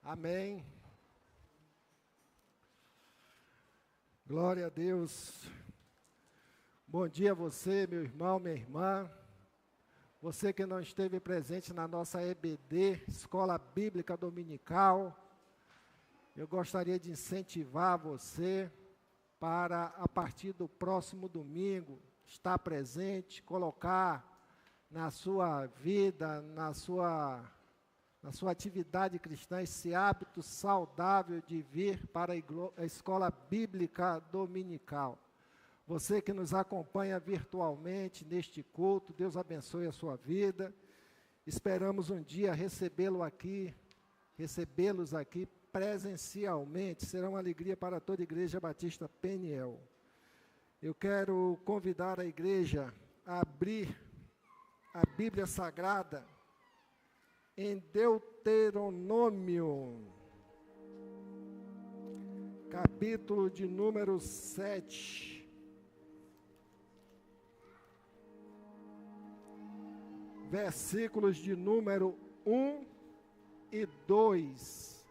Amém. Glória a Deus. Bom dia a você, meu irmão, minha irmã. Você que não esteve presente na nossa EBD, Escola Bíblica Dominical, eu gostaria de incentivar você para, a partir do próximo domingo, estar presente, colocar na sua vida, na sua atividade cristã, esse hábito saudável de vir para a Escola Bíblica Dominical. Você que nos acompanha virtualmente neste culto, Deus abençoe a sua vida. Esperamos um dia recebê-los aqui presencialmente. Será uma alegria para toda a Igreja Batista Peniel. Eu quero convidar a igreja a abrir a Bíblia Sagrada em Deuteronômio, capítulo de número 7. Versículos de número 1 e 2.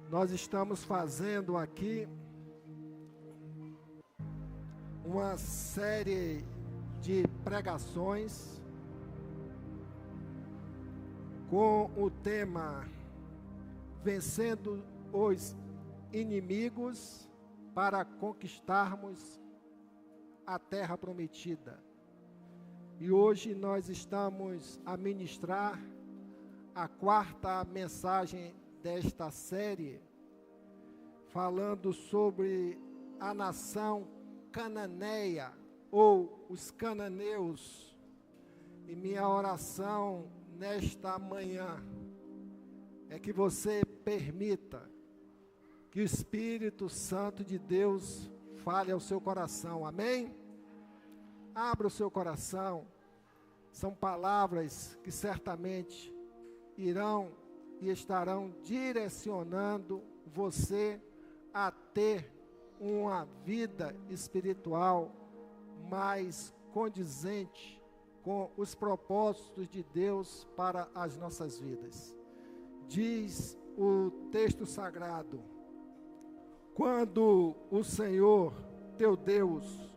Nós estamos fazendo aqui uma série de pregações com o tema Vencendo os Inimigos para Conquistarmos a Terra Prometida. E hoje nós estamos a ministrar a quarta mensagem desta série, falando sobre a nação cananeia, ou os cananeus. E minha oração nesta manhã é que você permita que o Espírito Santo de Deus fale ao seu coração, amém? Abra o seu coração. São palavras que certamente irão e estarão direcionando você a ter uma vida espiritual mais condizente com os propósitos de Deus para as nossas vidas. Diz o texto sagrado: quando o Senhor teu Deus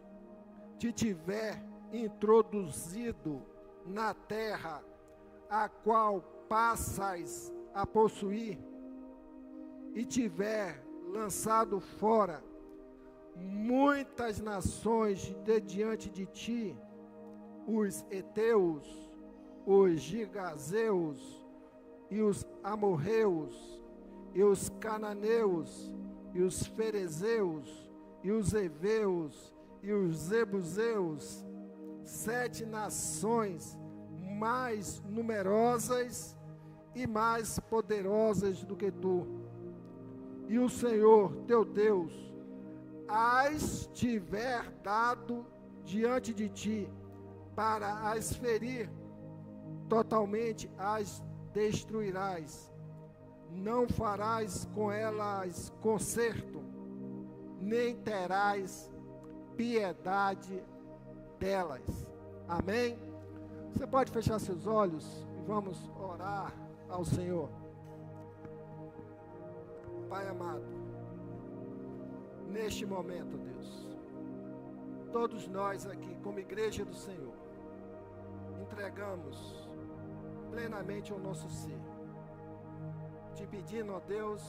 te tiver introduzido na terra a qual passas a possuir, e tiver lançado fora muitas nações de diante de ti, os heteus, os gigazeus, e os amorreus, e os cananeus, e os ferezeus, e os heveus, e os jebuseus, 7 nações mais numerosas e mais poderosas do que tu. E o Senhor teu Deus as tiver dado diante de ti, para as ferir, totalmente as destruirás. Não farás com elas conserto, nem terás piedade delas. Amém? Você pode fechar seus olhos e vamos orar ao Senhor. Pai amado, neste momento, Deus, todos nós aqui, como igreja do Senhor, entregamos plenamente o nosso ser, te pedindo, ó Deus,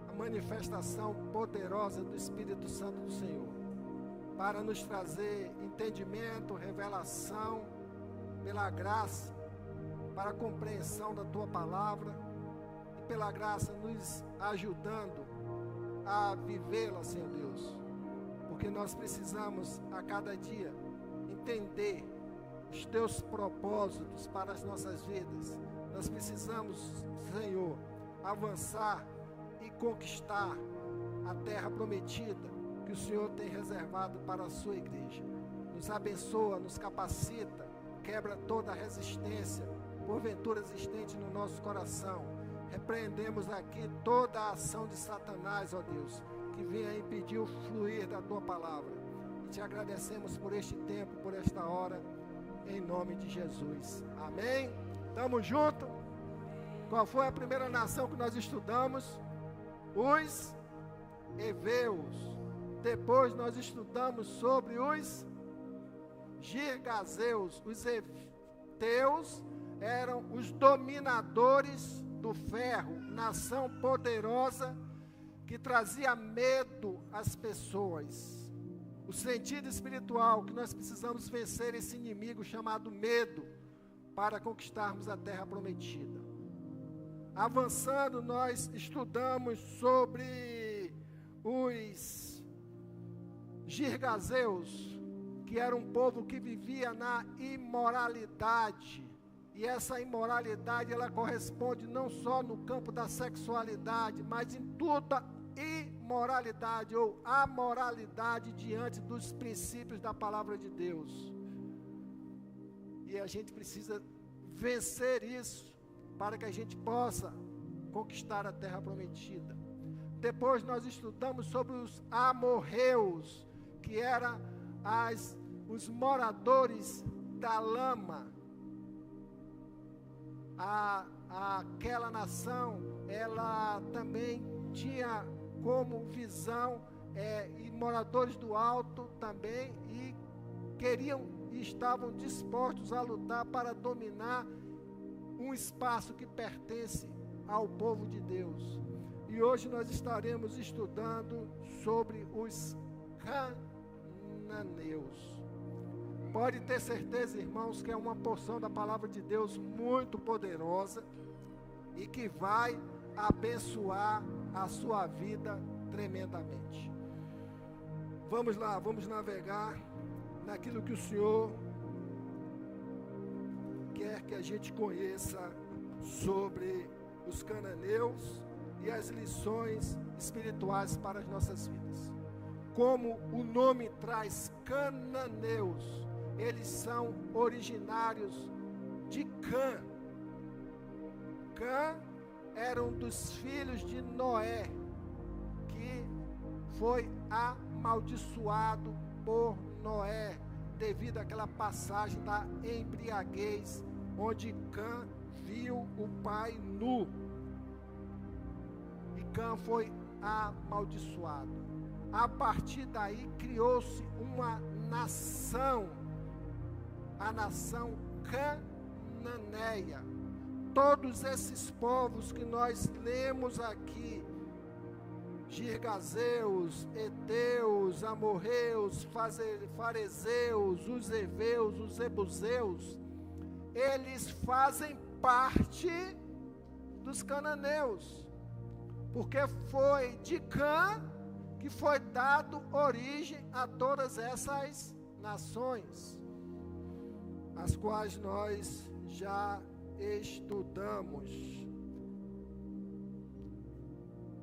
a manifestação poderosa do Espírito Santo do Senhor, para nos trazer entendimento, revelação, pela graça, para a compreensão da Tua Palavra, e pela graça nos ajudando a vivê-la, Senhor Deus, porque nós precisamos a cada dia entender os Teus propósitos para as nossas vidas. Nós precisamos, Senhor, avançar e conquistar a terra prometida que o Senhor tem reservado para a sua igreja. Nos abençoa, nos capacita, quebra toda a resistência, porventura existente no nosso coração. Repreendemos aqui toda a ação de Satanás, ó Deus, que venha impedir o fluir da Tua Palavra. E te agradecemos por este tempo, por esta hora, em nome de Jesus. Amém? Tamo junto? Qual foi a primeira nação que nós estudamos? Os heveus. Depois nós estudamos sobre os girgazeus. Os heveus eram os dominadores do ferro, nação poderosa que trazia medo às pessoas. O sentido espiritual que nós precisamos vencer esse inimigo chamado medo para conquistarmos a terra prometida. Avançando, nós estudamos sobre os girgazeus, que era um povo que vivia na imoralidade. E essa imoralidade, ela corresponde não só no campo da sexualidade, mas em toda imoralidade ou amoralidade diante dos princípios da palavra de Deus. E a gente precisa vencer isso para que a gente possa conquistar a terra prometida. Depois nós estudamos sobre os amorreus, que eram os moradores da lama. Aquela nação, ela também tinha como visão e moradores do alto também, e queriam e estavam dispostos a lutar para dominar um espaço que pertence ao povo de Deus. E hoje nós estaremos estudando sobre os cananeus. Pode ter certeza, irmãos, que é uma porção da palavra de Deus muito poderosa e que vai abençoar a sua vida tremendamente. Vamos lá, vamos navegar naquilo que o Senhor quer que a gente conheça sobre os cananeus e as lições espirituais para as nossas vidas. Como o nome traz, cananeus, eles são originários de Cã. Cã era um dos filhos de Noé, que foi amaldiçoado por Noé, devido àquela passagem da embriaguez, onde Cã viu o pai nu. E Cã foi amaldiçoado. A partir daí criou-se uma nação, a nação cananeia. Todos esses povos que nós lemos aqui, girgazeus, heteus, amorreus, fariseus, os heveus, os jebuseus, eles fazem parte dos cananeus, porque foi de Cã que foi dado origem a todas essas nações, as quais nós já estudamos.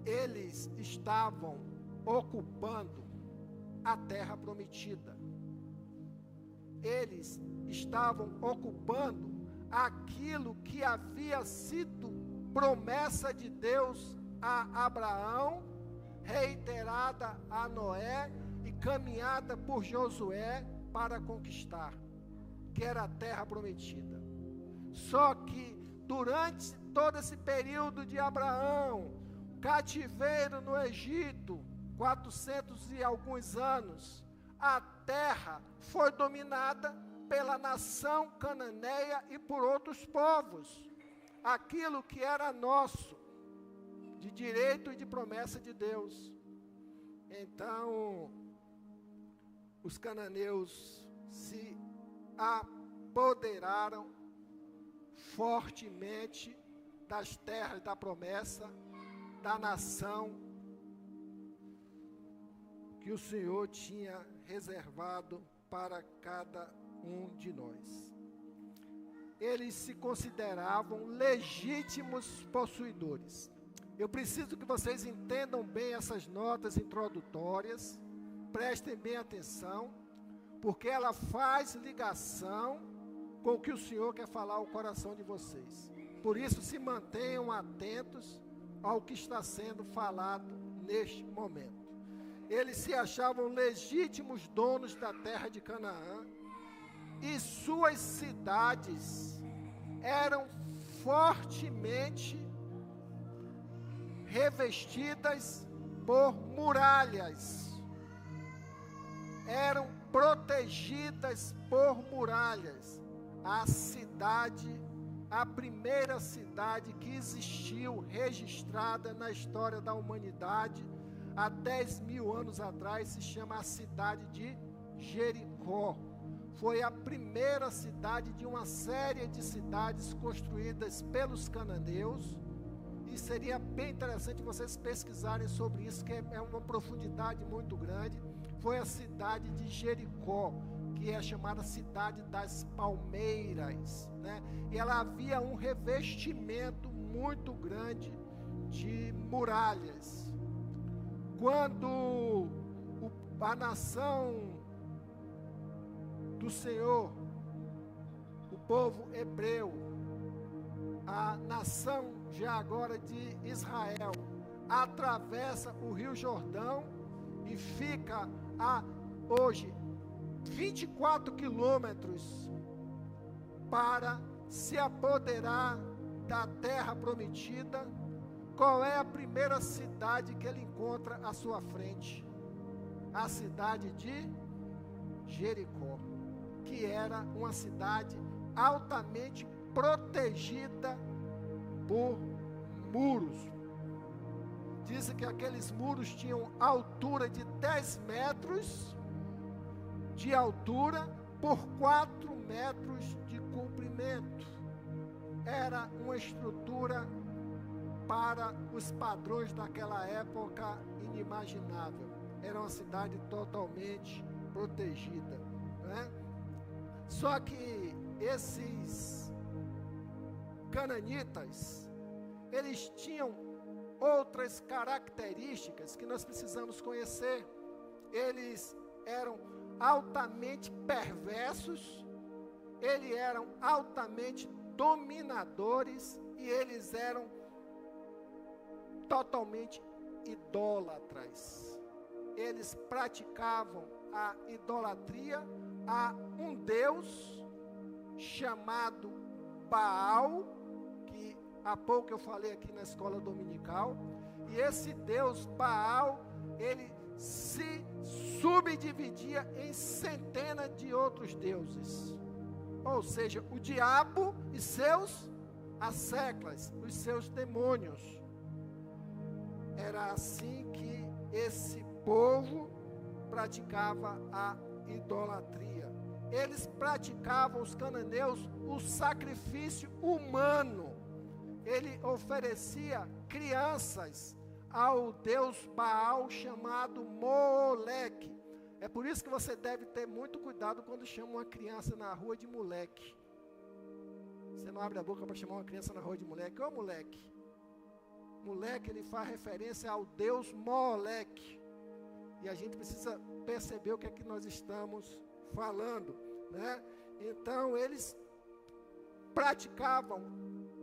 Eles estavam ocupando a terra prometida. Eles estavam ocupando aquilo que havia sido promessa de Deus a Abraão, reiterada a Noé e caminhada por Josué para conquistar, que era a terra prometida. Só que durante todo esse período de Abraão, cativeiro no Egito, 400 e alguns anos, a terra foi dominada pela nação cananeia e por outros povos. Aquilo que era nosso, de direito e de promessa de Deus. Então, os cananeus se apoderaram fortemente das terras da promessa, da nação que o Senhor tinha reservado para cada um de nós. Eles se consideravam legítimos possuidores. Eu preciso que vocês entendam bem essas notas introdutórias, prestem bem atenção, porque ela faz ligação com o que o Senhor quer falar ao coração de vocês. Por isso, se mantenham atentos ao que está sendo falado neste momento. Eles se achavam legítimos donos da terra de Canaã, e suas cidades eram fortemente revestidas por muralhas. Eram protegidas por muralhas. A primeira cidade que existiu, registrada na história da humanidade, há 10.000 anos atrás, se chama a cidade de Jericó. Foi a primeira cidade de uma série de cidades construídas pelos cananeus, e seria bem interessante vocês pesquisarem sobre isso, que é uma profundidade muito grande. Foi a cidade de Jericó, que é chamada Cidade das Palmeiras, né? E ela havia um revestimento muito grande de muralhas. Quando a nação do Senhor, o povo hebreu, a nação já agora de Israel, atravessa o Rio Jordão e fica hoje 24 quilômetros para se apoderar da terra prometida. Qual é a primeira cidade que ele encontra à sua frente? A cidade de Jericó, que era uma cidade altamente protegida por muros. Dizem que aqueles muros tinham altura de 10 metros de altura por 4 metros de comprimento. Era uma estrutura para os padrões daquela época inimaginável. Era uma cidade totalmente protegida, né? Só que esses cananitas, eles tinham outras características que nós precisamos conhecer. Eles eram altamente perversos, eles eram altamente dominadores e eles eram totalmente idólatras. Eles praticavam a idolatria a um Deus chamado Baal, que há pouco eu falei aqui na escola dominical. E esse Deus Baal, ele se subdividia em centenas de outros deuses. Ou seja, o diabo e seus asseclas, os seus demônios. Era assim que esse povo praticava a idolatria. Eles praticavam, os cananeus, o sacrifício humano. Ele oferecia crianças ao deus Baal chamado Moleque. É por isso que você deve ter muito cuidado quando chama uma criança na rua de moleque. Você não abre a boca para chamar uma criança na rua de moleque. Ô moleque. Moleque, ele faz referência ao deus Moleque. E a gente precisa perceber o que é que nós estamos falando, né? Então, eles praticavam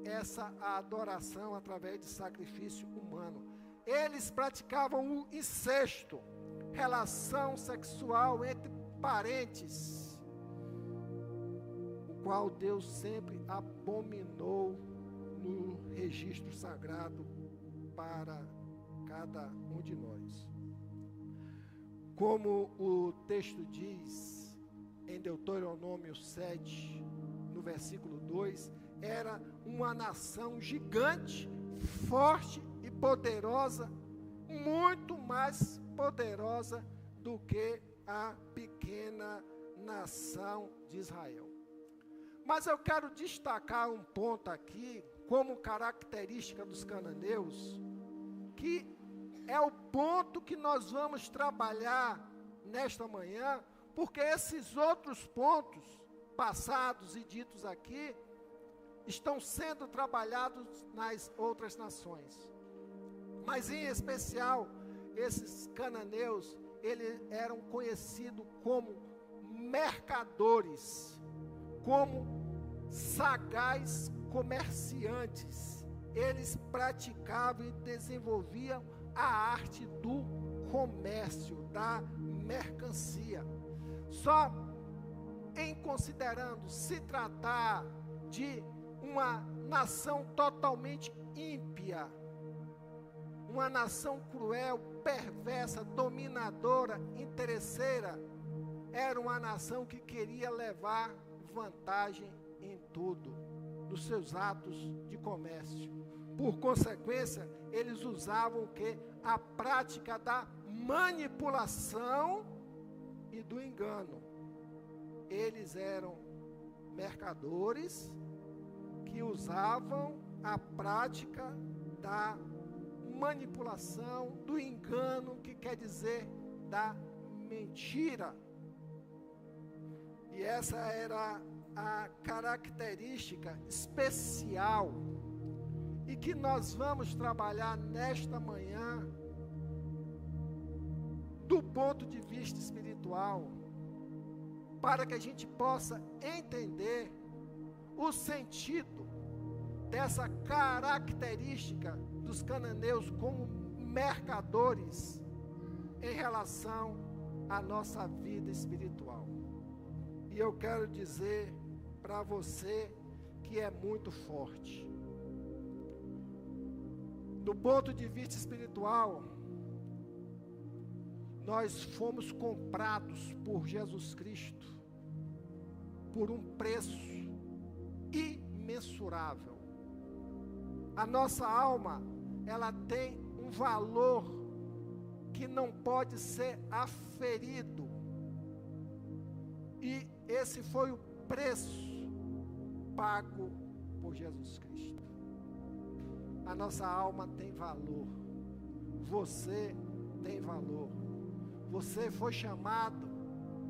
essa adoração através de sacrifício humano. Eles praticavam o incesto, relação sexual entre parentes, o qual Deus sempre abominou no registro sagrado para cada um de nós. Como o texto diz em Deuteronômio 7, no versículo 2, era uma nação gigante, forte e poderosa, muito mais poderosa do que a pequena nação de Israel. Mas eu quero destacar um ponto aqui, como característica dos cananeus, que é o ponto que nós vamos trabalhar nesta manhã, porque esses outros pontos passados e ditos aqui estão sendo trabalhados nas outras nações. Mas em especial, esses cananeus, eles eram conhecidos como mercadores, como sagazes comerciantes. Eles praticavam e desenvolviam a arte do comércio, da mercancia. Só em considerando se tratar de uma nação totalmente ímpia, uma nação cruel, perversa, dominadora, interesseira. Era uma nação que queria levar vantagem em tudo, nos seus atos de comércio. Por consequência, eles usavam o quê? A prática da manipulação e do engano. Eles eram mercadores que usavam a prática da manipulação, do engano, que quer dizer da mentira. E essa era a característica especial e que nós vamos trabalhar nesta manhã do ponto de vista espiritual, para que a gente possa entender o sentido dessa característica dos cananeus como mercadores em relação à nossa vida espiritual. E eu quero dizer para você que é muito forte. Do ponto de vista espiritual, nós fomos comprados por Jesus Cristo por um preço imensurável. A nossa alma, ela tem um valor que não pode ser aferido. E esse foi o preço pago por Jesus Cristo. A nossa alma tem valor. Você tem valor. Você foi chamado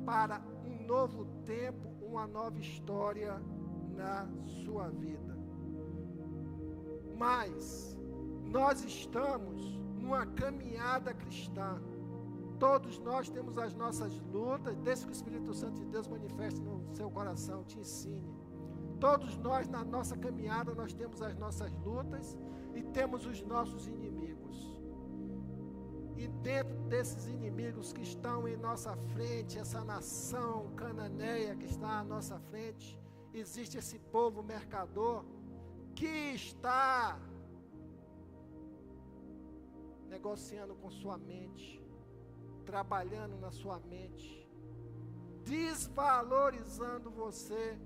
para um novo tempo, uma nova história na sua vida. Mas nós estamos numa caminhada cristã. Todos nós temos as nossas lutas, desde que o Espírito Santo de Deus manifeste no seu coração, te ensine. Todos nós, na nossa caminhada, nós temos as nossas lutas e temos os nossos inimigos. E dentro desses inimigos que estão em nossa frente, essa nação cananeia que está à nossa frente, existe esse povo mercador que está negociando com sua mente, trabalhando na sua mente, desvalorizando você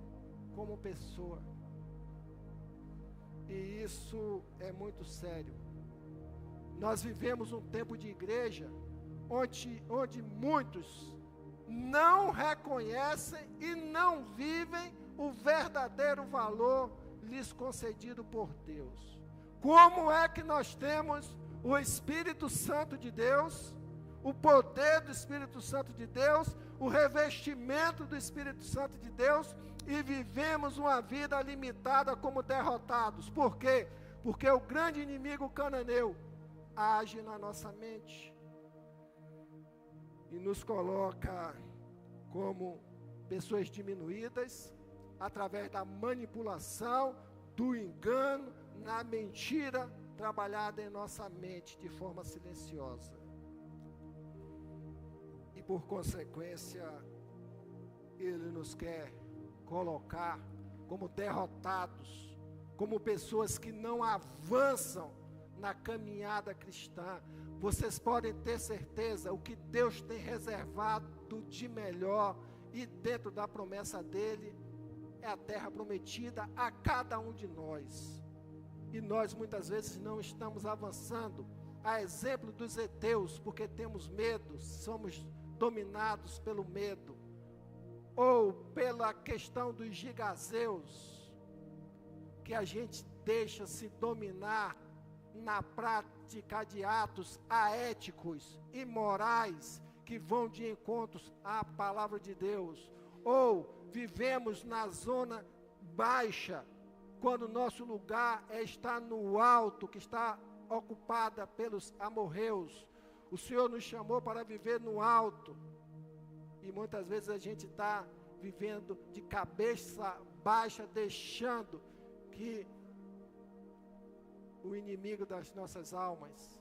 como pessoa. E isso é muito sério. Nós vivemos um tempo de igreja onde muitos não reconhecem e não vivem o verdadeiro valor lhes concedido por Deus. Como é que nós temos o Espírito Santo de Deus, o poder do Espírito Santo de Deus, o revestimento do Espírito Santo de Deus, e vivemos uma vida limitada como derrotados? Por quê? Porque o grande inimigo cananeu age na nossa mente e nos coloca como pessoas diminuídas através da manipulação, do engano, na mentira trabalhada em nossa mente de forma silenciosa. E por consequência, ele nos quer colocar como derrotados, como pessoas que não avançam na caminhada cristã. Vocês podem ter certeza, o que Deus tem reservado de melhor e dentro da promessa dele é a terra prometida a cada um de nós. E nós muitas vezes não estamos avançando, a exemplo dos heteus, porque temos medo, somos dominados pelo medo, ou pela questão dos gigazeus, que a gente deixa se dominar na prática de atos aéticos, imorais, que vão de encontros à palavra de Deus, ou vivemos na zona baixa, quando nosso lugar está no alto, que está ocupada pelos amorreus. O Senhor nos chamou para viver no alto, e muitas vezes a gente está vivendo de cabeça baixa, deixando que o inimigo das nossas almas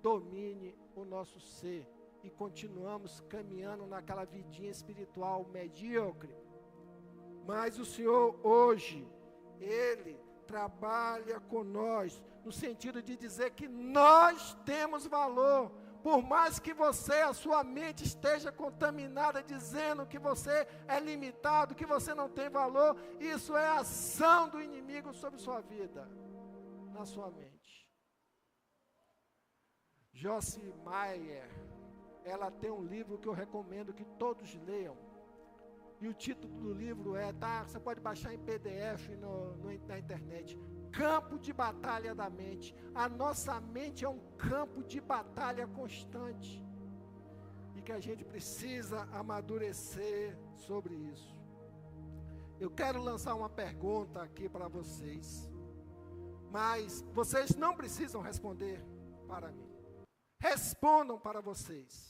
domine o nosso ser, e continuamos caminhando naquela vidinha espiritual medíocre. Mas o Senhor hoje, Ele trabalha com nós no sentido de dizer que nós temos valor. Por mais que a sua mente esteja contaminada, dizendo que você é limitado, que você não tem valor, isso é ação do inimigo sobre sua vida, na sua mente. Joyce Meyer, ela tem um livro que eu recomendo que todos leiam. E o título do livro você pode baixar em PDF na internet. Campo de batalha da mente. A nossa mente é um campo de batalha constante. E que a gente precisa amadurecer sobre isso. Eu quero lançar uma pergunta aqui para vocês. Mas vocês não precisam responder para mim. Respondam para vocês.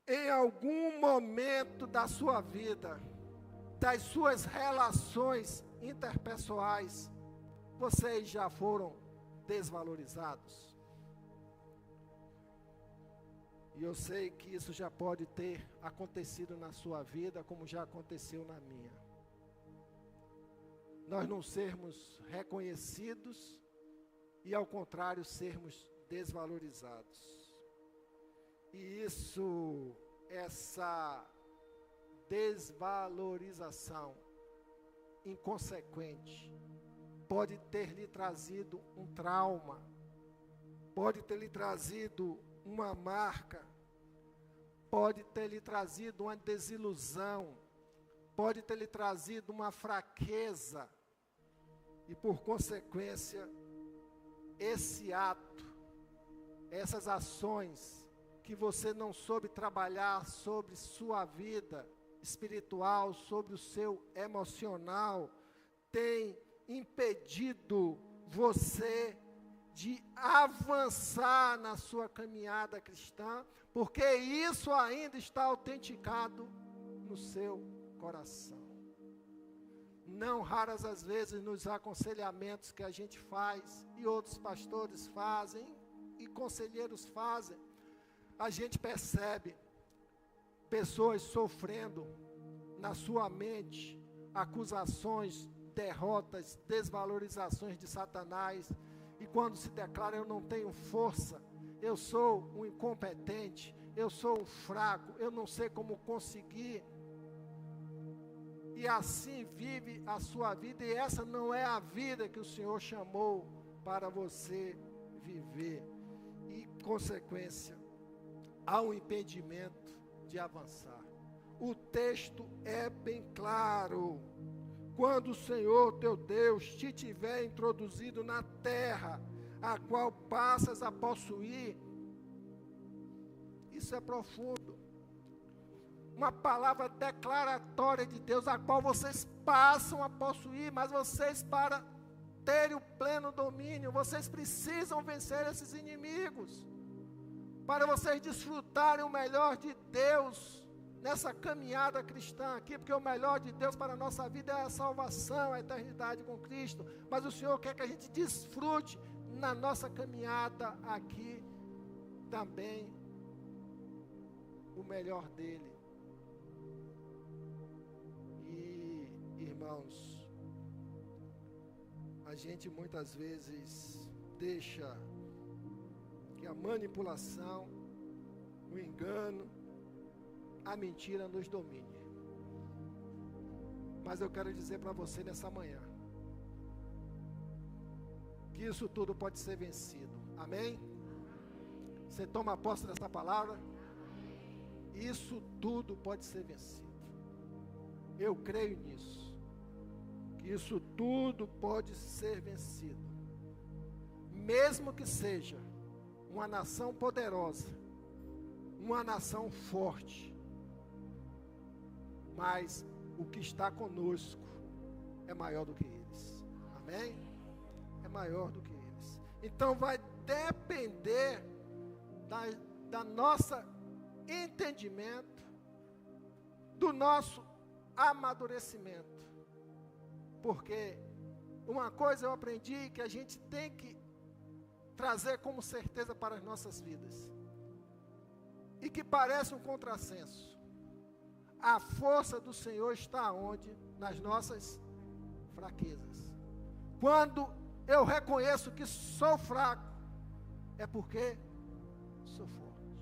Em algum momento da sua vida, das suas relações interpessoais, vocês já foram desvalorizados? E eu sei que isso já pode ter acontecido na sua vida, como já aconteceu na minha. Nós não sermos reconhecidos e, ao contrário, sermos desvalorizados. E essa desvalorização inconsequente pode ter lhe trazido um trauma, pode ter lhe trazido uma marca, pode ter lhe trazido uma desilusão, pode ter lhe trazido uma fraqueza, e por consequência, esse ato, essas ações que você não soube trabalhar sobre sua vida espiritual, sobre o seu emocional, tem impedido você de avançar na sua caminhada cristã, porque isso ainda está autenticado no seu coração. Não raras as vezes nos aconselhamentos que a gente faz, e outros pastores fazem, e conselheiros fazem, a gente percebe pessoas sofrendo na sua mente acusações, derrotas, desvalorizações de Satanás, e quando se declara: eu não tenho força, eu sou um incompetente, eu sou um fraco, eu não sei como conseguir, e assim vive a sua vida, e essa não é a vida que o Senhor chamou para você viver, e consequência, há um impedimento de avançar. O texto é bem claro: quando o Senhor teu Deus te tiver introduzido na terra, a qual passas a possuir. Isso é profundo. Uma palavra declaratória de Deus, a qual vocês passam a possuir, mas vocês, para terem o pleno domínio, vocês precisam vencer esses inimigos, para vocês desfrutarem o melhor de Deus nessa caminhada cristã aqui, porque o melhor de Deus para a nossa vida é a salvação, a eternidade com Cristo, mas o Senhor quer que a gente desfrute na nossa caminhada aqui também o melhor dele. E, irmãos, a gente muitas vezes deixa que a manipulação, o engano, a mentira nos domine. Mas eu quero dizer para você nessa manhã que isso tudo pode ser vencido. Amém? Você toma posse dessa palavra? Isso tudo pode ser vencido. Eu creio nisso, que isso tudo pode ser vencido, mesmo que seja uma nação poderosa, uma nação forte, mas o que está conosco é maior do que eles. Amém? É maior do que eles. Então vai depender da nossa entendimento, do nosso amadurecimento. Porque uma coisa eu aprendi que a gente tem que trazer como certeza para as nossas vidas, e que parece um contrassenso: a força do Senhor está onde? Nas nossas fraquezas. Quando eu reconheço que sou fraco, é porque sou forte.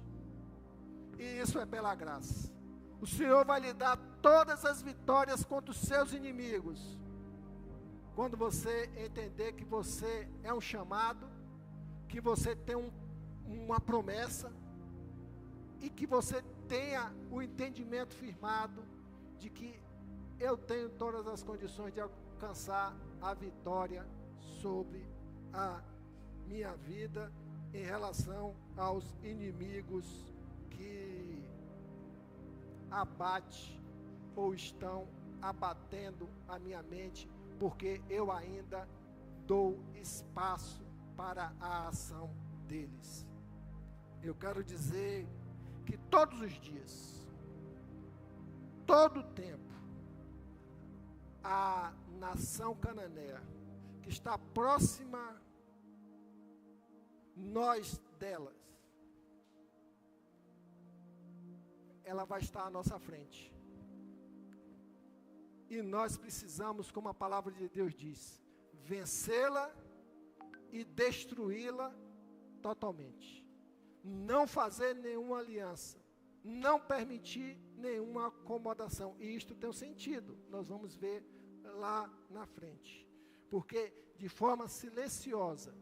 E isso é pela graça. O Senhor vai lhe dar todas as vitórias contra os seus inimigos, quando você entender que você é um chamado, que você tem uma promessa, e que você tenha o entendimento firmado de que eu tenho todas as condições de alcançar a vitória sobre a minha vida em relação aos inimigos que abate ou estão abatendo a minha mente, porque eu ainda dou espaço para a ação deles. Eu quero dizer que todos os dias, todo o tempo, a nação cananeia, que está próxima nós delas, ela vai estar à nossa frente. E nós precisamos, como a palavra de Deus diz, vencê-la e destruí-la totalmente. Não fazer nenhuma aliança, não permitir nenhuma acomodação. E isto tem um sentido, nós vamos ver lá na frente. Porque de forma silenciosa,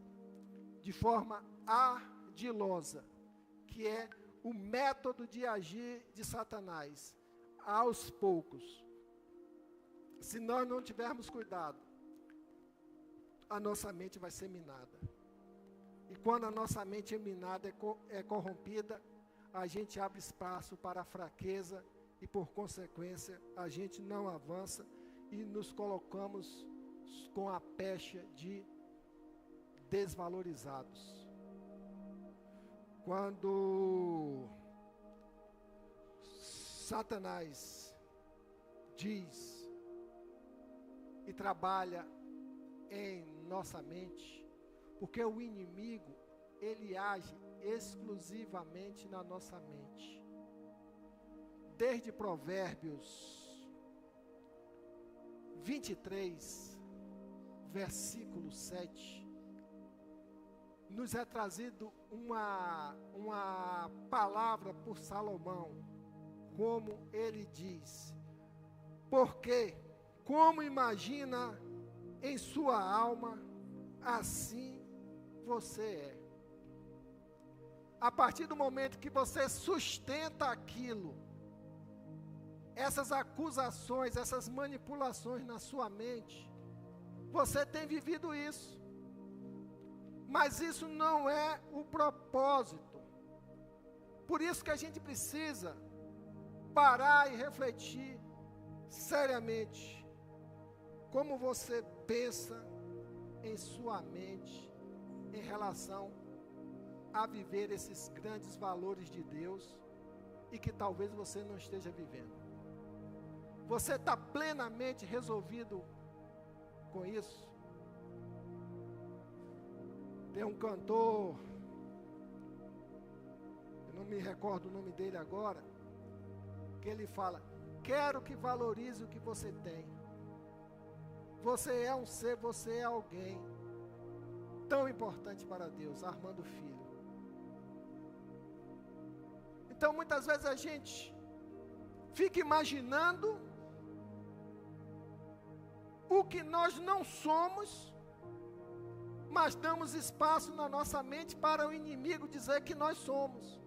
de forma ardilosa, que é o método de agir de Satanás, aos poucos, se nós não tivermos cuidado, a nossa mente vai ser minada. E quando a nossa mente é minada, é corrompida, a gente abre espaço para a fraqueza e, por consequência, a gente não avança e nos colocamos com a pecha de desvalorizados. Quando Satanás diz e trabalha em nossa mente, porque o inimigo, ele age exclusivamente na nossa mente. Desde Provérbios 23, versículo 7, nos é trazido uma palavra por Salomão, como ele diz: porque como imagina em sua alma, assim você é. A partir do momento que você sustenta aquilo, essas acusações, essas manipulações na sua mente, você tem vivido isso. Mas isso não é o propósito. Por isso que a gente precisa parar e refletir seriamente como você pensa em sua mente em relação a viver esses grandes valores de Deus e que talvez você não esteja vivendo. Você está plenamente resolvido com isso? Tem um cantor, eu não me recordo o nome dele agora, que ele fala: quero que valorize o que você tem. Você é um ser, você é alguém tão importante para Deus, Armando Filho. Então muitas vezes a gente fica imaginando o que nós não somos, mas damos espaço na nossa mente para o inimigo dizer que nós somos.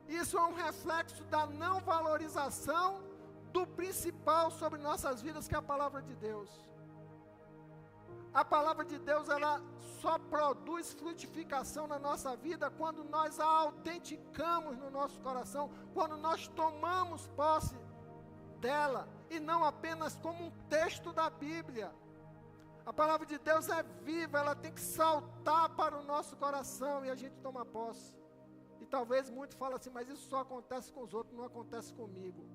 Isso é um reflexo da não valorização do principal sobre nossas vidas, que é a palavra de Deus. A palavra de Deus, ela só produz frutificação na nossa vida quando nós a autenticamos no nosso coração, quando nós tomamos posse dela, e não apenas como um texto da Bíblia. A palavra de Deus é viva, ela tem que saltar para o nosso coração e a gente toma posse. E talvez muitos falem assim: mas isso só acontece com os outros, não acontece comigo.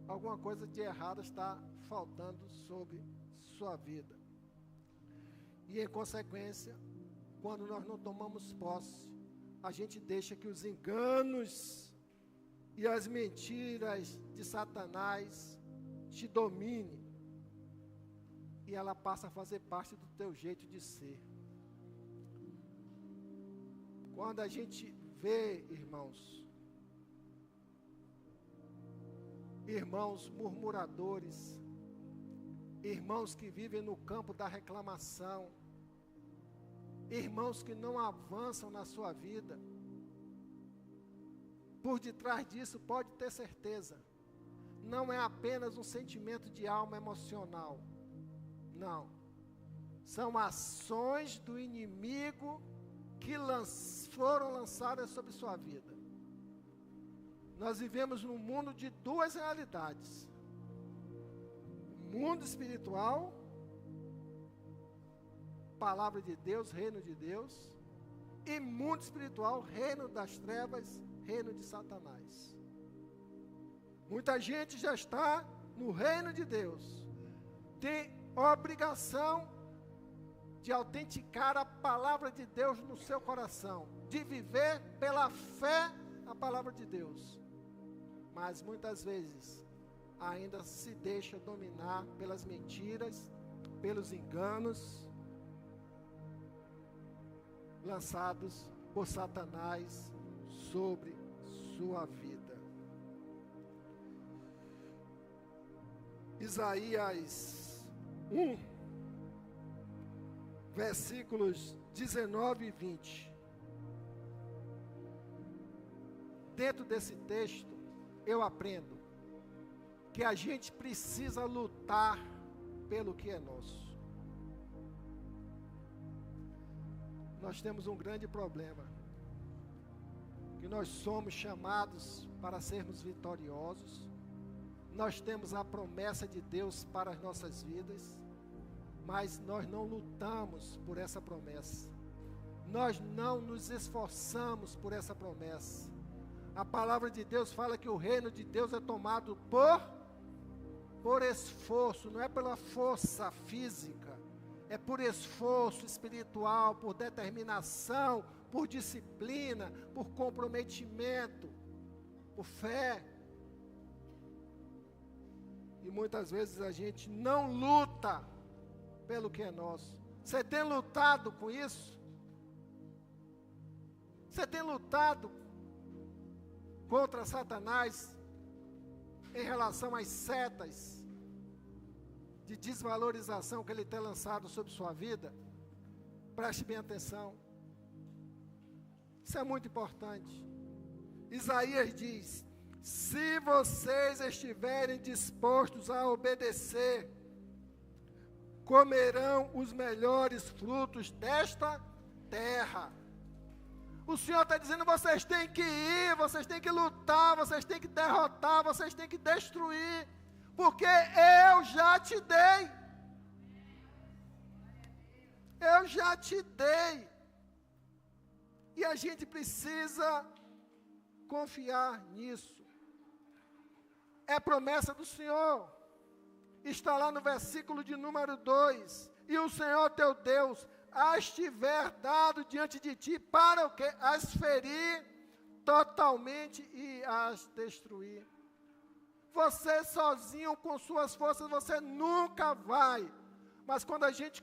Alguma coisa de errado está faltando sobre sua vida. E em consequência, quando nós não tomamos posse, a gente deixa que os enganos e as mentiras de Satanás te dominem. e ela passa a fazer parte do teu jeito de ser. Quando a gente vê, irmãos murmuradores, irmãos que vivem no campo da reclamação, irmãos que não avançam na sua vida, por detrás disso, pode ter certeza, não é apenas um sentimento de alma emocional, não, são ações do inimigo que foram lançadas sobre sua vida. Nós vivemos num mundo de duas realidades, mundo espiritual, palavra de Deus, reino de Deus, e mundo espiritual, reino das trevas, reino de Satanás. Muita gente já está no reino de Deus, tem obrigação de autenticar a palavra de Deus no seu coração, de viver pela fé a palavra de Deus, mas muitas vezes ainda se deixa dominar pelas mentiras, pelos enganos lançados por Satanás sobre sua vida. Isaías 1, versículos 19 e 20. Dentro desse texto, eu aprendo que a gente precisa lutar pelo que é nosso. Nós temos um grande problema, que nós somos chamados para sermos vitoriosos, nós temos a promessa de Deus para as nossas vidas, mas nós não lutamos por essa promessa, nós não nos esforçamos por essa promessa. A palavra de Deus fala que o reino de Deus é tomado por esforço, não é pela força física, é por esforço espiritual, por determinação, por disciplina, por comprometimento, por fé. E muitas vezes a gente não luta pelo que é nosso. Você tem lutado com isso? Você tem lutado contra Satanás em relação às setas de desvalorização que ele tem lançado sobre sua vida? Preste bem atenção. Isso é muito importante. Isaías diz: se vocês estiverem dispostos a obedecer, comerão os melhores frutos desta terra. O Senhor está dizendo: vocês têm que ir, vocês têm que lutar, vocês têm que derrotar, vocês têm que destruir, porque eu já te dei. Eu já te dei. E a gente precisa confiar nisso. É promessa do Senhor. Está lá no versículo de número 2. E o Senhor teu Deus as tiver dado diante de ti, para o que? As ferir totalmente e as destruir. Você sozinho, com suas forças, você nunca vai. Mas quando a gente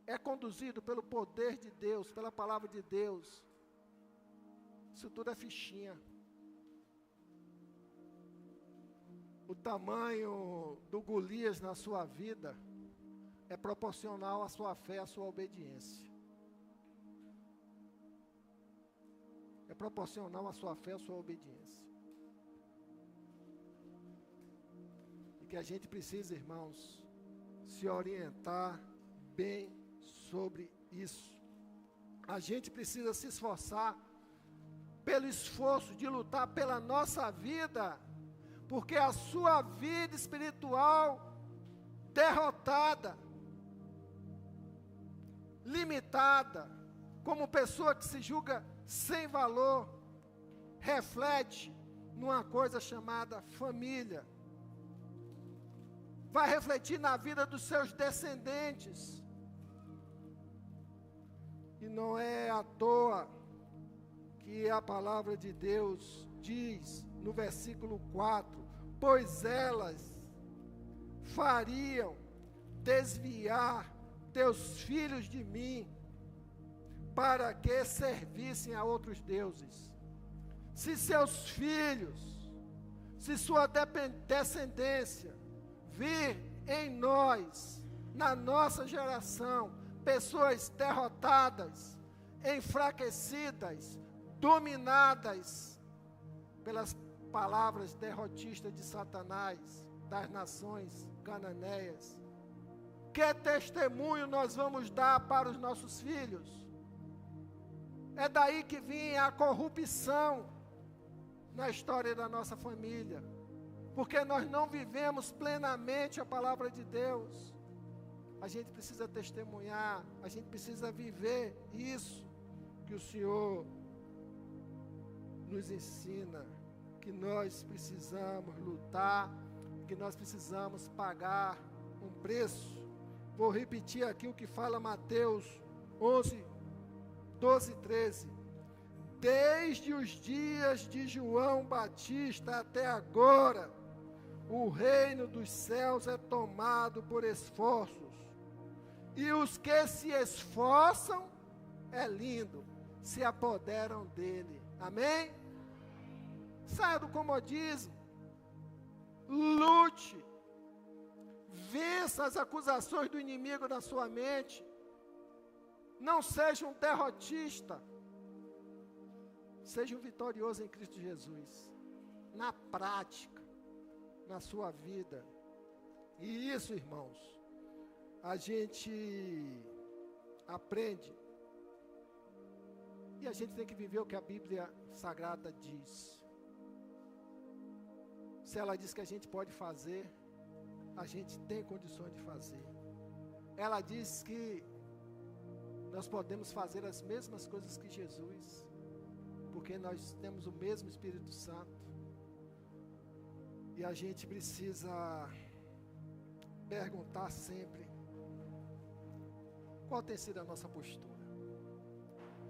é conduzido pelo poder de Deus, pela palavra de Deus, isso tudo é fichinha. O tamanho do Golias na sua vida é proporcional à sua fé, à sua obediência. É proporcional à sua fé, à sua obediência. E que a gente precisa, irmãos, se orientar bem sobre isso. A gente precisa se esforçar pelo esforço de lutar pela nossa vida, porque a sua vida espiritual derrotada, limitada, como pessoa que se julga sem valor, reflete numa coisa chamada família. Vai refletir na vida dos seus descendentes. E não é à toa que a palavra de Deus diz no versículo 4, pois elas fariam desviar teus filhos de mim, para que servissem a outros deuses. Se seus filhos, se sua descendência vir em nós, na nossa geração, pessoas derrotadas, enfraquecidas, dominadas pelas palavras derrotistas de Satanás, das nações cananeias, que testemunho nós vamos dar para os nossos filhos? É daí que vinha a corrupção na história da nossa família, porque nós não vivemos plenamente a palavra de Deus. A gente precisa testemunhar, a gente precisa viver isso que o Senhor nos ensina, que nós precisamos lutar, que nós precisamos pagar um preço. Vou repetir aqui o que fala Mateus 11, 12 e 13. Desde os dias de João Batista até agora, o reino dos céus é tomado por esforços, e os que se esforçam, é lindo, se apoderam dele. Amém? Saia do comodismo, lute, vença as acusações do inimigo na sua mente, não seja um derrotista, seja um vitorioso em Cristo Jesus, na prática, na sua vida. E isso, irmãos, a gente aprende, e a gente tem que viver o que a Bíblia Sagrada diz. Se ela diz que a gente pode fazer, a gente tem condições de fazer. Ela diz que nós podemos fazer as mesmas coisas que Jesus, porque nós temos o mesmo Espírito Santo. E a gente precisa perguntar sempre qual tem sido a nossa postura.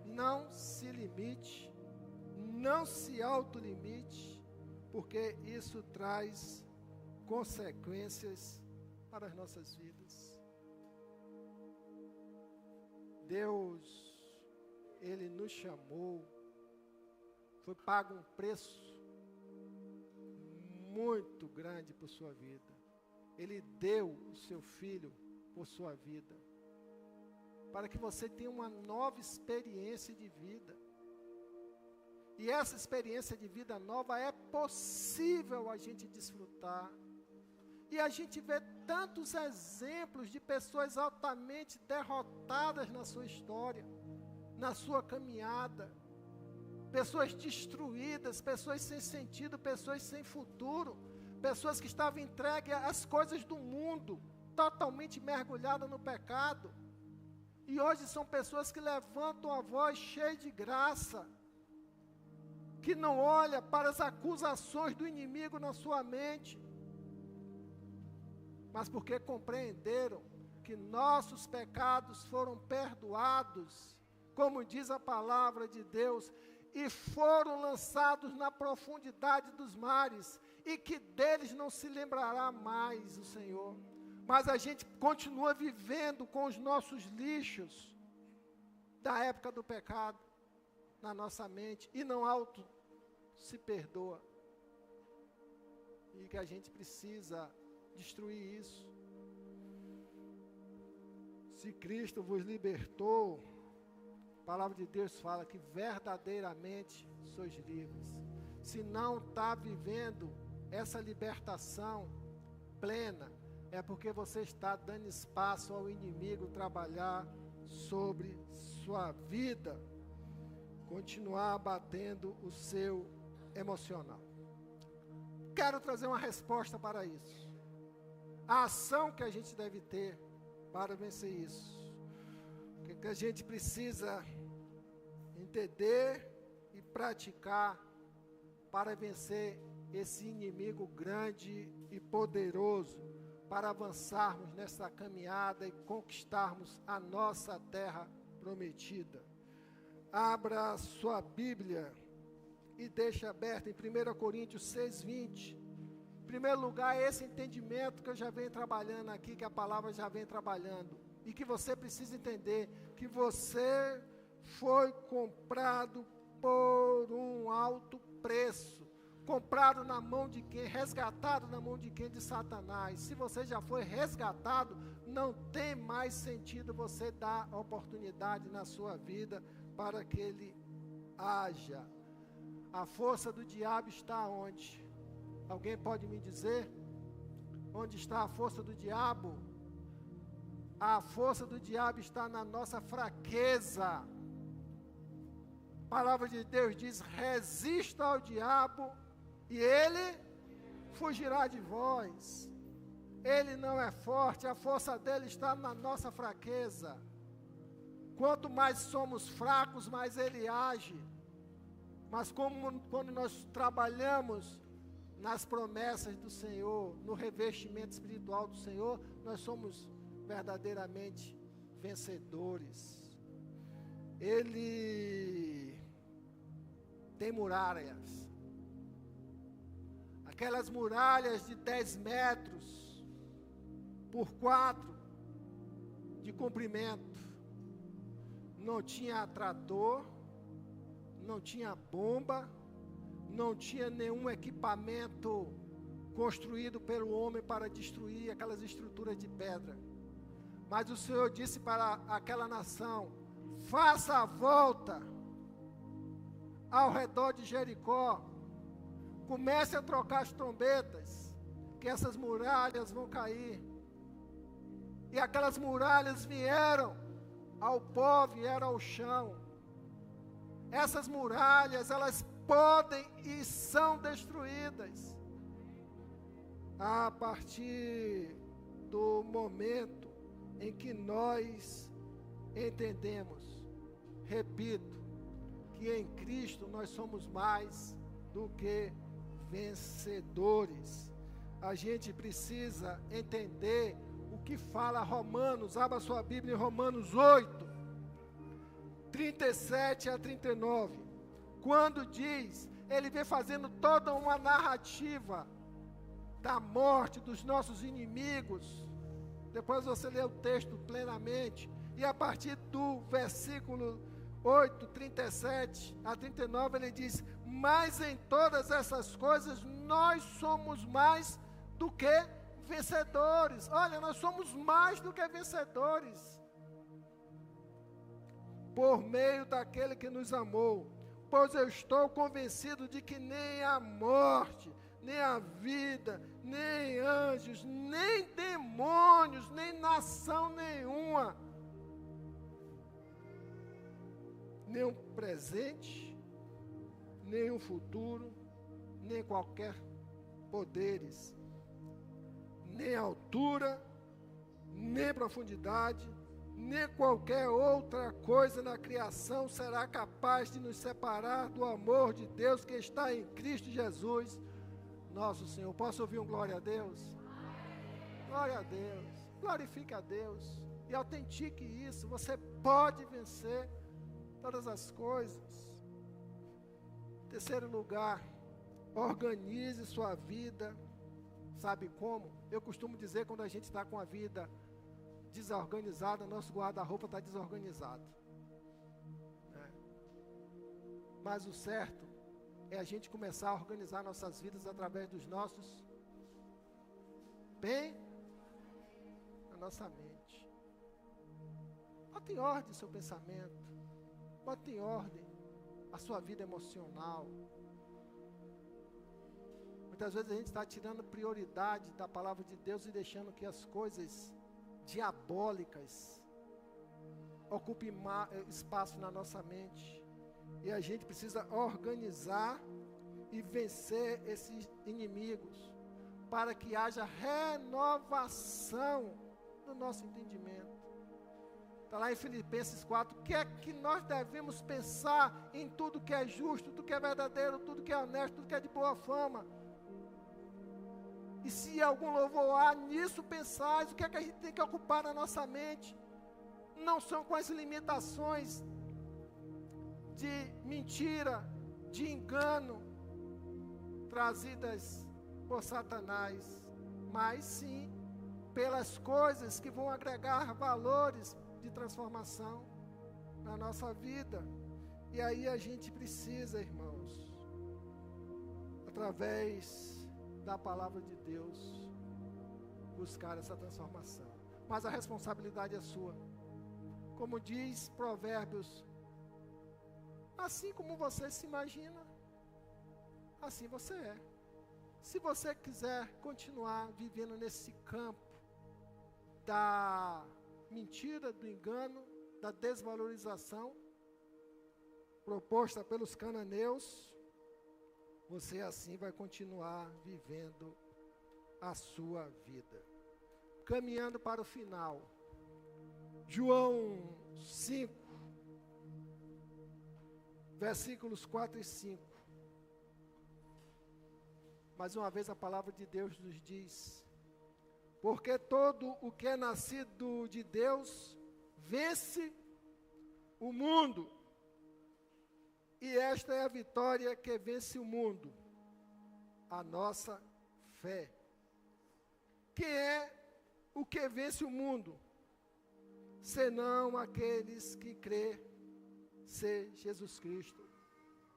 Não se limite, não se autolimite, porque isso traz consequências para as nossas vidas. Deus, Ele nos chamou, foi pago um preço muito grande por sua vida. Ele deu o seu Filho por sua vida, para que você tenha uma nova experiência de vida. E essa experiência de vida nova é possível a gente desfrutar. E a gente vê tantos exemplos de pessoas altamente derrotadas na sua história, na sua caminhada. Pessoas destruídas, pessoas sem sentido, pessoas sem futuro, pessoas que estavam entregues às coisas do mundo, totalmente mergulhadas no pecado. E hoje são pessoas que levantam a voz cheia de graça, que não olha para as acusações do inimigo na sua mente, mas porque compreenderam que nossos pecados foram perdoados, como diz a palavra de Deus, e foram lançados na profundidade dos mares, e que deles não se lembrará mais o Senhor. Mas a gente continua vivendo com os nossos lixos da época do pecado na nossa mente, e não se perdoa. E que a gente precisa destruir isso. Se Cristo vos libertou, a palavra de Deus fala que verdadeiramente sois livres. Se não está vivendo essa libertação plena, é porque você está dando espaço ao inimigo trabalhar sobre sua vida, continuar abatendo o seu emocional. Quero trazer uma resposta para isso. A ação que a gente deve ter para vencer isso. O que a gente precisa entender e praticar para vencer esse inimigo grande e poderoso, para avançarmos nessa caminhada e conquistarmos a nossa terra prometida. Abra sua Bíblia e deixe aberta em 1 Coríntios 6:20. primeiro lugar, esse entendimento que eu já venho trabalhando aqui, que a palavra já vem trabalhando, e que você precisa entender, que você foi comprado por um alto preço, comprado na mão de quem? Resgatado na mão de quem? De Satanás. Se você já foi resgatado, não tem mais sentido você dar oportunidade na sua vida para que ele haja. A força do diabo está onde? Alguém pode me dizer? Onde está a força do diabo? A força do diabo está na nossa fraqueza. A palavra de Deus diz: resista ao diabo e ele fugirá de vós. Ele não é forte, a força dele está na nossa fraqueza. Quanto mais somos fracos, mais ele age. Mas quando nós trabalhamos nas promessas do Senhor, no revestimento espiritual do Senhor, nós somos verdadeiramente vencedores. Ele tem muralhas. Aquelas muralhas de 10 metros por 4 de comprimento. Não tinha trator, não tinha bomba, não tinha nenhum equipamento construído pelo homem para destruir aquelas estruturas de pedra. Mas o Senhor disse para aquela nação: faça a volta ao redor de Jericó, comece a trocar as trombetas, que essas muralhas vão cair. E aquelas muralhas vieram ao pó, vieram ao chão. Essas muralhas, elas podem e são destruídas a partir do momento em que nós entendemos, repito, que em Cristo nós somos mais do que vencedores. A gente precisa entender o que fala Romanos. Abra sua Bíblia em Romanos 8, 37 a 39. Quando diz, ele vem fazendo toda uma narrativa da morte dos nossos inimigos. Depois você lê o texto plenamente. E a partir do versículo 8, 37 a 39, ele diz: mas em todas essas coisas nós somos mais do que vencedores. Olha, nós somos mais do que vencedores por meio daquele que nos amou. Pois eu estou convencido de que nem a morte, nem a vida, nem anjos, nem demônios, nem nação nenhuma, nem um presente, nem um futuro, nem qualquer poderes, nem altura, nem profundidade, nem qualquer outra coisa na criação será capaz de nos separar do amor de Deus que está em Cristo Jesus, nosso Senhor. Posso ouvir um glória a Deus? Glória a Deus. Glorifique a Deus e autentique isso. Você pode vencer todas as coisas. Terceiro lugar, organize sua vida. Sabe como? Eu costumo dizer, quando a gente está com a vida desorganizada, nosso guarda-roupa está desorganizado. Mas o certo é a gente começar a organizar nossas vidas através dos nossos bem, a nossa mente. Bota em ordem o seu pensamento. Bota em ordem a sua vida emocional. Muitas vezes a gente está tirando prioridade da palavra de Deus e deixando que as coisas diabólicas ocupem espaço na nossa mente. E a gente precisa organizar e vencer esses inimigos, para que haja renovação do nosso entendimento. Está lá em Filipenses 4, o que é que nós devemos pensar em tudo que é justo, tudo que é verdadeiro, tudo que é honesto, tudo que é de boa fama. E se algum louvor há, nisso pensais. O que é que a gente tem que ocupar na nossa mente? Não são com as limitações de mentira, de engano, trazidas por Satanás, mas sim pelas coisas que vão agregar valores de transformação na nossa vida. E aí a gente precisa, irmãos, através da palavra de Deus, buscar essa transformação. Mas a responsabilidade é sua. Como diz Provérbios, assim como você se imagina, assim você é. Se você quiser continuar vivendo nesse campo da mentira, do engano, da desvalorização proposta pelos cananeus, você assim vai continuar vivendo a sua vida. Caminhando para o final, João 5, versículos 4 e 5. Mais uma vez a palavra de Deus nos diz: porque todo o que é nascido de Deus vence o mundo. E esta é a vitória que vence o mundo, a nossa fé. Que é o que vence o mundo, senão aqueles que crê ser Jesus Cristo,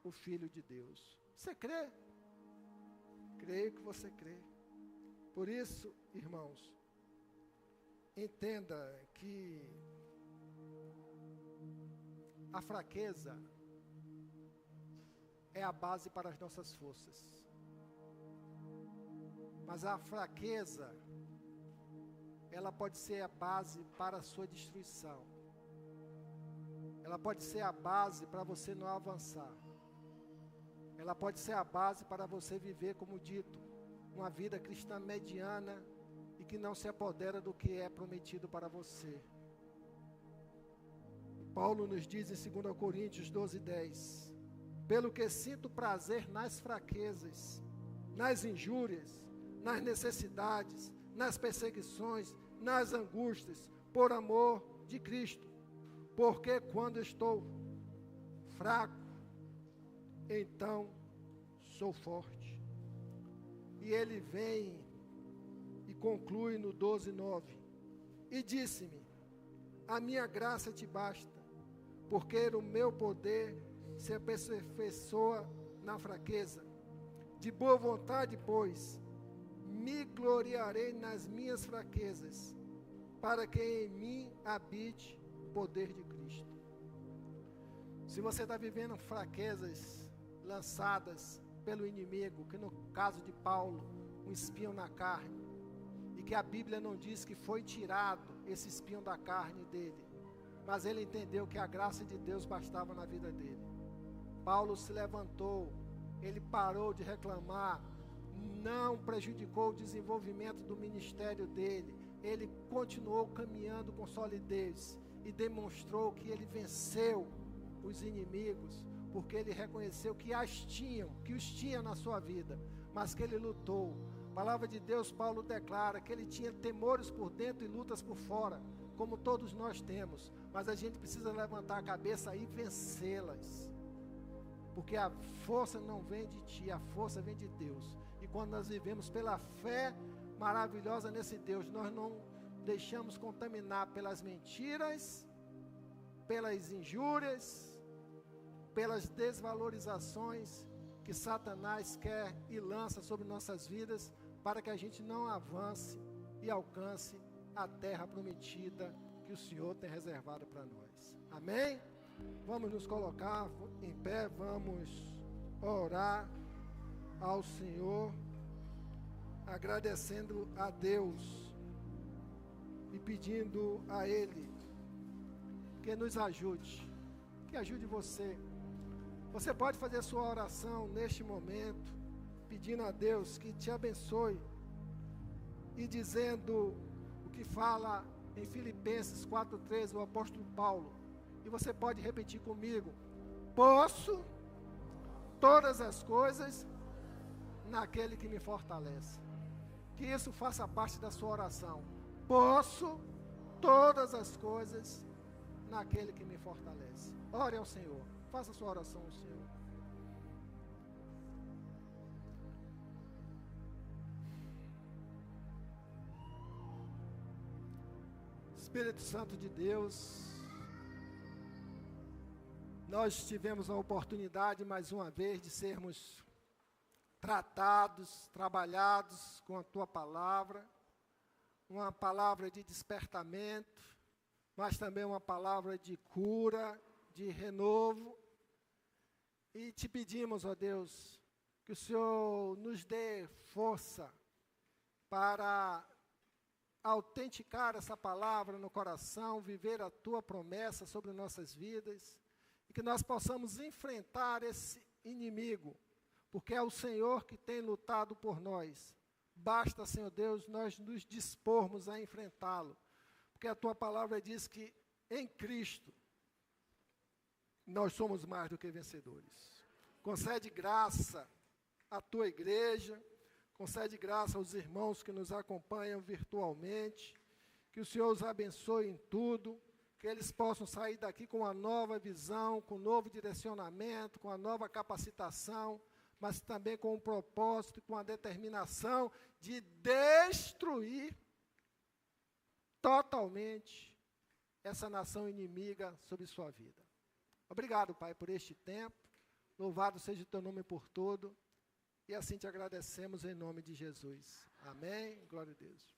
o Filho de Deus. Você crê? Creio que você crê. Por isso, irmãos, entenda que a fraqueza é a base para as nossas forças. Mas a fraqueza, ela pode ser a base para a sua destruição. Ela pode ser a base para você não avançar. Ela pode ser a base para você viver, como dito, uma vida cristã mediana e que não se apodera do que é prometido para você. Paulo nos diz em 2 Coríntios 12:10: pelo que sinto prazer nas fraquezas, nas injúrias, nas necessidades, nas perseguições, nas angústias, por amor de Cristo. Porque quando estou fraco, então sou forte. E ele vem e conclui no 12:9: e disse-me: a minha graça te basta, porque o meu poder se aperfeiçoa na fraqueza. De boa vontade, pois, me gloriarei nas minhas fraquezas, para que em mim habite o poder de Cristo. Se você está vivendo fraquezas lançadas pelo inimigo, que no caso de Paulo, um espinho na carne, e que a Bíblia não diz que foi tirado esse espinho da carne dele, mas ele entendeu que a graça de Deus bastava na vida dele. Paulo se levantou, ele parou de reclamar, não prejudicou o desenvolvimento do ministério dele, ele continuou caminhando com solidez e demonstrou que ele venceu os inimigos, porque ele reconheceu que os tinha na sua vida, mas que ele lutou. A palavra de Deus, Paulo declara que ele tinha temores por dentro e lutas por fora, como todos nós temos, mas a gente precisa levantar a cabeça e vencê-las, porque a força não vem de ti, a força vem de Deus. E quando nós vivemos pela fé maravilhosa nesse Deus, nós não deixamos contaminar pelas mentiras, pelas injúrias, pelas desvalorizações que Satanás quer e lança sobre nossas vidas, para que a gente não avance e alcance a terra prometida que o Senhor tem reservado para nós. Amém? Vamos nos colocar em pé, vamos orar ao Senhor, agradecendo a Deus e pedindo a Ele que nos ajude, que ajude você. Você pode fazer a sua oração neste momento, pedindo a Deus que te abençoe e dizendo o que fala em Filipenses 4:13, o apóstolo Paulo. E você pode repetir comigo: posso todas as coisas naquele que me fortalece. Que isso faça parte da sua oração. Posso todas as coisas naquele que me fortalece. Ore ao Senhor. Faça a sua oração ao Senhor. Espírito Santo de Deus, nós tivemos a oportunidade mais uma vez de sermos tratados, trabalhados com a Tua palavra, uma palavra de despertamento, mas também uma palavra de cura, de renovo. E te pedimos, ó Deus, que o Senhor nos dê força para autenticar essa palavra no coração, viver a Tua promessa sobre nossas vidas, e que nós possamos enfrentar esse inimigo, porque é o Senhor que tem lutado por nós. Basta, Senhor Deus, nós nos dispormos a enfrentá-lo, porque a Tua palavra diz que em Cristo nós somos mais do que vencedores. Concede graça à Tua igreja, concede graça aos irmãos que nos acompanham virtualmente, que o Senhor os abençoe em tudo, que eles possam sair daqui com uma nova visão, com um novo direcionamento, com uma nova capacitação, mas também com um propósito, com a determinação de destruir totalmente essa nação inimiga sobre sua vida. Obrigado, Pai, por este tempo. Louvado seja o Teu nome por tudo. E assim te agradecemos em nome de Jesus. Amém. Glória a Deus.